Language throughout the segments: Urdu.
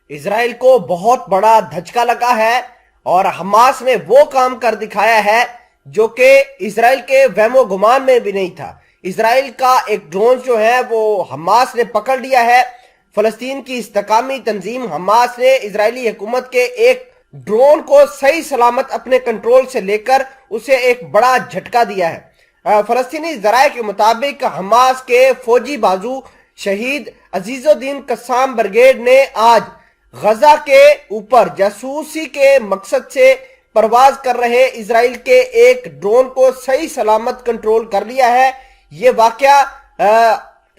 اسرائیل کو بہت بڑا دھچکا لگا ہے اور حماس نے وہ کام کر دکھایا ہے جو کہ اسرائیل کے وہم و گمان میں بھی نہیں تھا۔ اسرائیل کا ایک ڈرون جو ہے وہ حماس نے پکڑ لیا ہے۔ فلسطین کی استحکامی تنظیم حماس نے اسرائیلی حکومت کے ایک ڈرون کو صحیح سلامت اپنے کنٹرول سے لے کر اسے ایک بڑا جھٹکا دیا ہے۔ فلسطینی ذرائع کے مطابق حماس کے فوجی بازو شہید عزیز الدین قسام بریگیڈ نے آج غزہ کے اوپر جاسوسی کے مقصد سے پرواز کر رہے اسرائیل کے ایک ڈرون کو صحیح سلامت کنٹرول کر لیا ہے۔ یہ واقعہ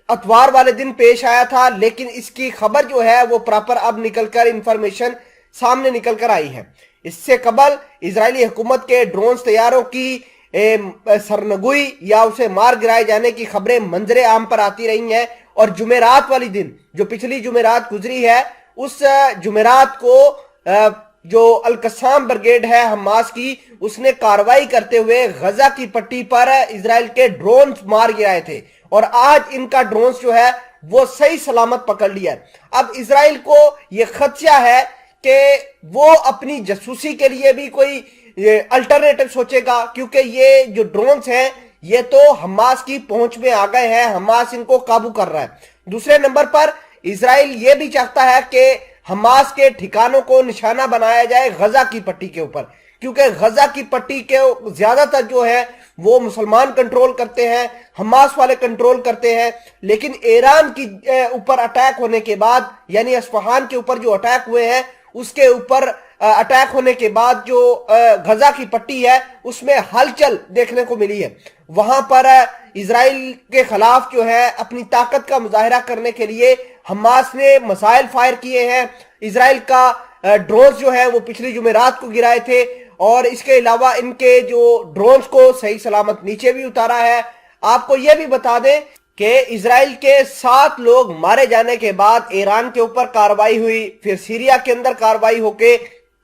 اتوار والے دن پیش آیا تھا، لیکن اس کی خبر جو ہے وہ پراپر اب نکل کر انفارمیشن سامنے نکل کر آئی ہے۔ اس سے قبل اسرائیلی حکومت کے ڈرونز طیاروں کی سرنگوئی یا اسے مار گرائے جانے کی خبریں منظر عام پر آتی رہی ہیں، اور جمعرات والی دن جو پچھلی جمعرات گزری ہے، اس جمعرات کو جو القسام بریگیڈ ہے حماس کی، اس نے کاروائی کرتے ہوئے غزہ کی پٹی پر اسرائیل کے ڈرونز مار گرائے تھے، اور آج ان کا ڈرونز جو ہے وہ صحیح سلامت پکڑ لیا ہے۔ اب اسرائیل کو یہ خدشہ ہے کہ وہ اپنی جاسوسی کے لیے بھی کوئی الٹرنیٹو سوچے گا، کیونکہ یہ جو ڈرونز ہیں یہ تو حماس کی پہنچ میں آ گئے ہیں، حماس ان کو قابو کر رہا ہے۔ دوسرے نمبر پر اسرائیل یہ بھی چاہتا ہے کہ حماس کے ٹھکانوں کو نشانہ بنایا جائے غزہ کی پٹی کے اوپر، کیونکہ غزہ کی پٹی کے زیادہ تر جو ہے وہ مسلمان کنٹرول کرتے ہیں، حماس والے کنٹرول کرتے ہیں، لیکن ایران کی اوپر اٹیک ہونے کے بعد، یعنی اصفہان کے اوپر جو اٹیک ہوئے ہیں، اس کے اوپر اٹیک ہونے کے بعد جو غزہ کی پٹی ہے اس میں ہلچل دیکھنے کو ملی ہے۔ وہاں پر اسرائیل کے خلاف جو ہے اپنی طاقت کا مظاہرہ کرنے کے لیے حماس نے میزائل فائر کیے ہیں۔ اسرائیل کا ڈرونز جو ہے وہ پچھلی جمعرات کو گرائے تھے، اور اس کے علاوہ ان کے جو ڈرونز کو صحیح سلامت نیچے بھی اتارا ہے۔ آپ کو یہ بھی بتا دیں کہ اسرائیل کے 7 لوگ مارے جانے کے بعد ایران کے اوپر کاروائی ہوئی، پھر سیریا کے اندر کاروائی ہو کے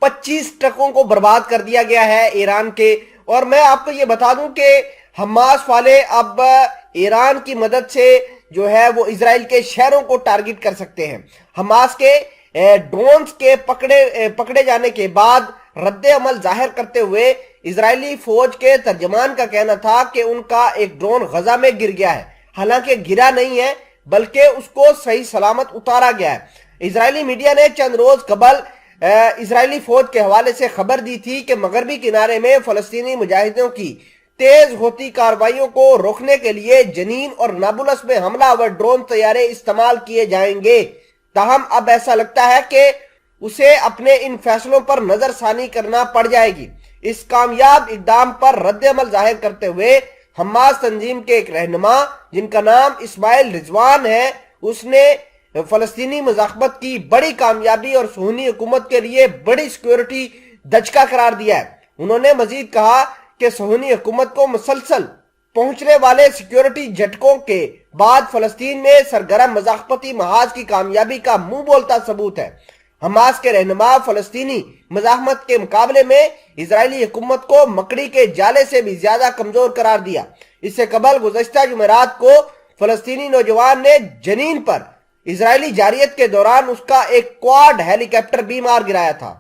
25 ٹرکوں کو برباد کر دیا گیا ہے ایران کے۔ اور میں آپ کو یہ بتا دوں کہ حماس والے اب ایران کی مدد سے جو ہے وہ اسرائیل کے شہروں کو ٹارگٹ کر سکتے ہیں۔ حماس کے ڈرونز کے پکڑے جانے کے بعد رد عمل ظاہر کرتے ہوئے اسرائیلی فوج کے ترجمان کا کہنا تھا کہ ان کا ایک ڈرون غزہ میں گر گیا ہے، حالانکہ گرا نہیں ہے بلکہ اس کو صحیح سلامت اتارا گیا ہے۔ اسرائیلی میڈیا نے چند روز قبل اسرائیلی فوج کے حوالے سے خبر دی تھی کہ مغربی کنارے میں فلسطینی مجاہدوں کی تیز ہوتی کارروائیوں کو روکنے کے لیے جنین اور نابلس میں حملہ آور ڈرون طیارے استعمال کیے جائیں گے۔ تاہم اب ایسا لگتا ہے کہ اسے اپنے ان فیصلوں پر نظر ثانی کرنا پڑ جائے گی۔ اس کامیاب اقدام پر رد عمل ظاہر کرتے ہوئے حماس تنظیم کے ایک رہنما جن کا نام اسماعیل رضوان ہے، اس نے فلسطینی مزاحمت کی بڑی کامیابی اور صہیونی حکومت کے لیے بڑی سیکیورٹی دھچکا قرار دیا ہے۔ انہوں نے مزید کہا کہ صہیونی حکومت کو مسلسل پہنچنے والے سیکیورٹی جھٹکوں کے بعد فلسطین میں سرگرم مزاحمتی محاذ کی کامیابی کا منہ بولتا ثبوت ہے۔ حماس کے رہنما فلسطینی مزاحمت کے مقابلے میں اسرائیلی حکومت کو مکڑی کے جالے سے بھی زیادہ کمزور قرار دیا۔ اس سے قبل گزشتہ جمعرات کو فلسطینی نوجوان نے جنین پر اسرائیلی جارحیت کے دوران اس کا ایک کواد ہیلی کاپٹر بھی مار گرایا تھا۔